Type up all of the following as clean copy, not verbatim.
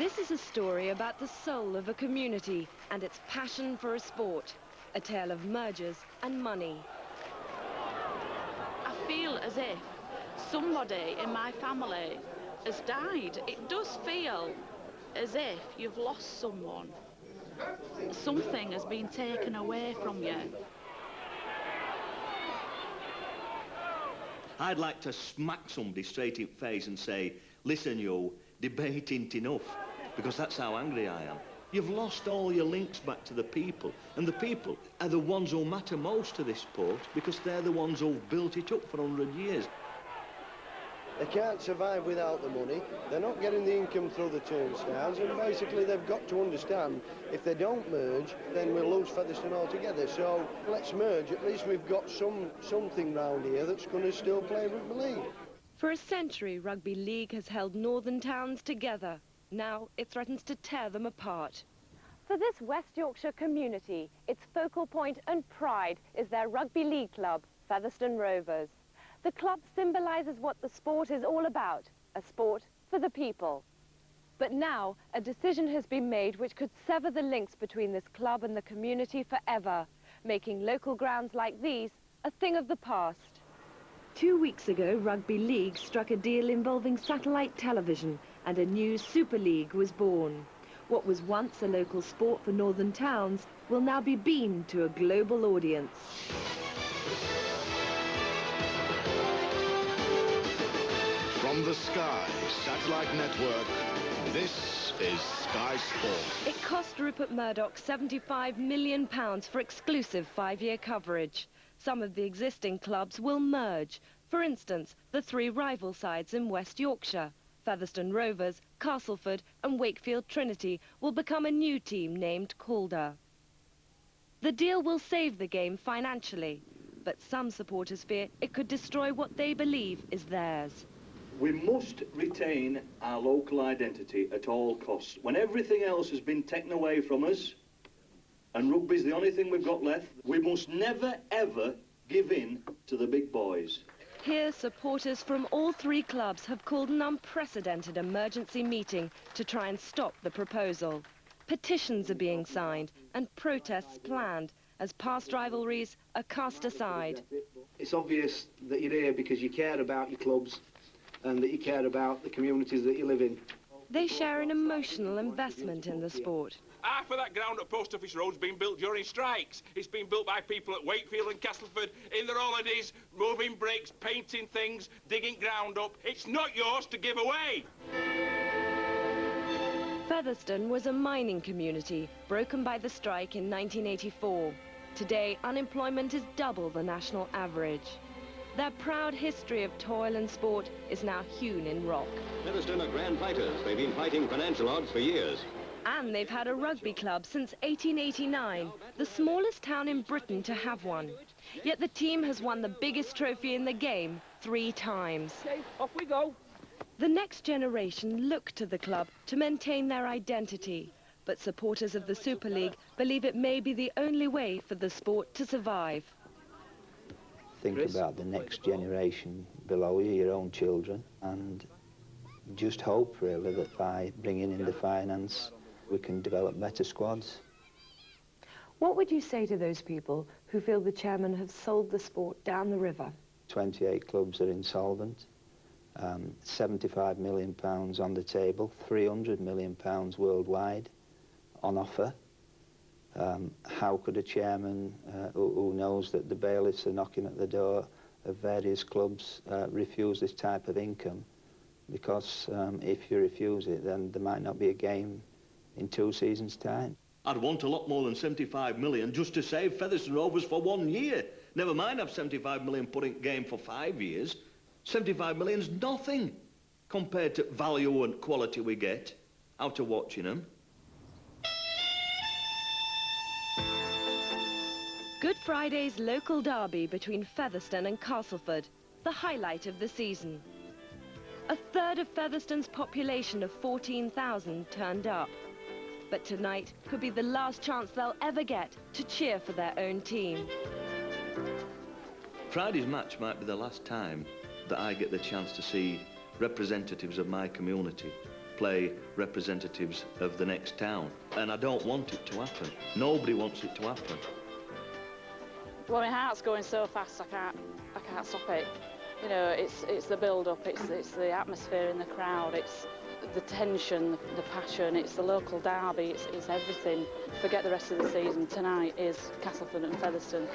This is a story about the soul of a community and its passion for a sport. A tale of mergers and money. I feel as if somebody in my family has died. It does feel as if you've lost someone. Something has been taken away from you. I'd like to smack somebody straight in the face and say, listen, you, debate ain't enough, because that's how angry I am. You've lost all your links back to the people, and the people are the ones who matter most to this sport, because they're the ones who've built it up for 100 years. They can't survive without the money. They're not getting the income through the turnstiles, and basically they've got to understand if they don't merge, then we'll lose Featherstone altogether. So let's merge. At least we've got something round here that's going to still play rugby league. For a century, rugby league has held northern towns together. Now it threatens to tear them apart. For this West Yorkshire community, its focal point and pride is their rugby league club, Featherstone Rovers. The club symbolises what the sport is all about, a sport for the people. But now, a decision has been made which could sever the links between this club and the community forever, making local grounds like these a thing of the past. 2 weeks ago, Rugby League struck a deal involving satellite television, and a new Super League was born. What was once a local sport for northern towns will now be beamed to a global audience. From the Sky Satellite Network, this is Sky Sport. It cost Rupert Murdoch £75 million for exclusive 5-year coverage. Some of the existing clubs will merge. For instance, the 3 rival sides in West Yorkshire, Featherstone Rovers, Castleford and Wakefield Trinity, will become a new team named Calder. The deal will save the game financially, but some supporters fear it could destroy what they believe is theirs. We must retain our local identity at all costs. When everything else has been taken away from us, and rugby's the only thing we've got left, we must never, ever give in to the big boys. Here, supporters from all 3 clubs have called an unprecedented emergency meeting to try and stop the proposal. Petitions are being signed and protests planned as past rivalries are cast aside. It's obvious that you're here because you care about your clubs and that you care about the communities that you live in. They share an emotional investment in the sport. Half of that ground at Post Office Road's been built during strikes. It's been built by people at Wakefield and Castleford in their holidays, moving bricks, painting things, digging ground up. It's not yours to give away. Featherstone was a mining community broken by the strike in 1984. Today, unemployment is double the national average. Their proud history of toil and sport is now hewn in rock. Featherstone are grand fighters. They've been fighting financial odds for years. And they've had a rugby club since 1889, the smallest town in Britain to have one. Yet the team has won the biggest trophy in the game 3 times. Okay, off we go. The next generation look to the club to maintain their identity, but supporters of the Super League believe it may be the only way for the sport to survive. Think about the next generation below you, your own children, and just hope really that by bringing in the finance we can develop better squads. What would you say to those people who feel the chairman has sold the sport down the river? 28 clubs are insolvent, £75 million on the table, £300 million worldwide on offer. How could a chairman who knows that the bailiffs are knocking at the door of various clubs refuse this type of income? Because if you refuse it, then there might not be a game in 2 seasons' time. I'd want a lot more than 75 million just to save Featherstone Rovers for 1 year. Never mind have 75 million put in game for 5 years. 75 million's nothing compared to value and quality we get out of watching them. Good Friday's local derby between Featherstone and Castleford, the highlight of the season. A third of Featherstone's population of 14,000 turned up. But tonight could be the last chance they'll ever get to cheer for their own team. Friday's match might be the last time that I get the chance to see representatives of my community play representatives of the next town. And I don't want it to happen. Nobody wants it to happen. Well, my heart's going so fast I can't stop it. You know, it's the build-up, it's the atmosphere in the crowd, it's the tension, the passion, it's the local derby, it's everything. Forget the rest of the season. Tonight is Castleford and Featherstone.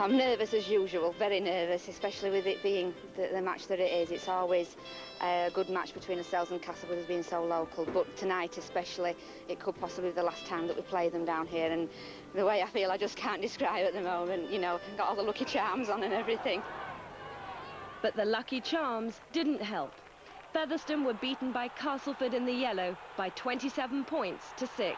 I'm nervous as usual, very nervous, especially with it being the match that it is. It's always a good match between ourselves and Castleford as being so local, but tonight especially, it could possibly be the last time that we play them down here, and the way I feel I just can't describe at the moment. You know, got all the lucky charms on and everything. But the lucky charms didn't help. Featherstone were beaten by Castleford in the yellow by 27 points to 6.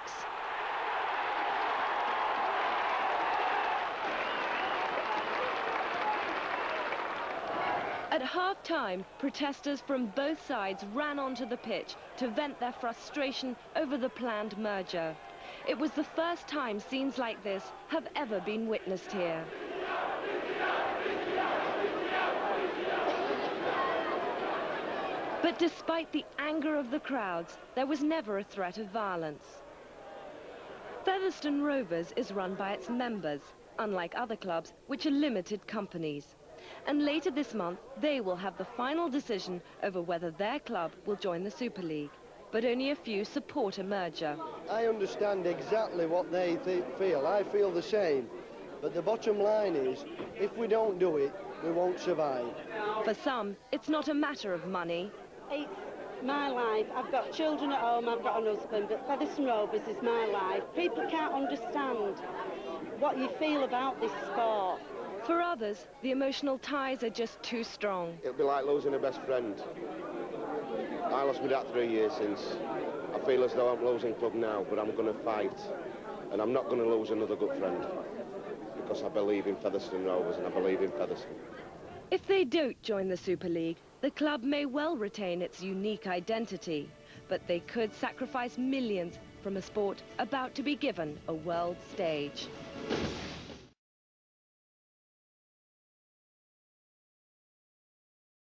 At half-time, protesters from both sides ran onto the pitch to vent their frustration over the planned merger. It was the first time scenes like this have ever been witnessed here. But despite the anger of the crowds, there was never a threat of violence. Featherstone Rovers is run by its members, unlike other clubs, which are limited companies. And later this month, they will have the final decision over whether their club will join the Super League. But only a few support a merger. I understand exactly what they feel. I feel the same. But the bottom line is, if we don't do it, we won't survive. For some, it's not a matter of money. It's my life. I've got children at home, I've got an husband, but Featherstone Rovers is my life. People can't understand what you feel about this sport. For others, the emotional ties are just too strong. It'll be like losing a best friend. I lost my dad 3 years since. I feel as though I'm losing club now, but I'm going to fight. And I'm not going to lose another good friend. Because I believe in Featherstone Rovers and I believe in Featherstone. If they don't join the Super League, the club may well retain its unique identity. But they could sacrifice millions from a sport about to be given a world stage.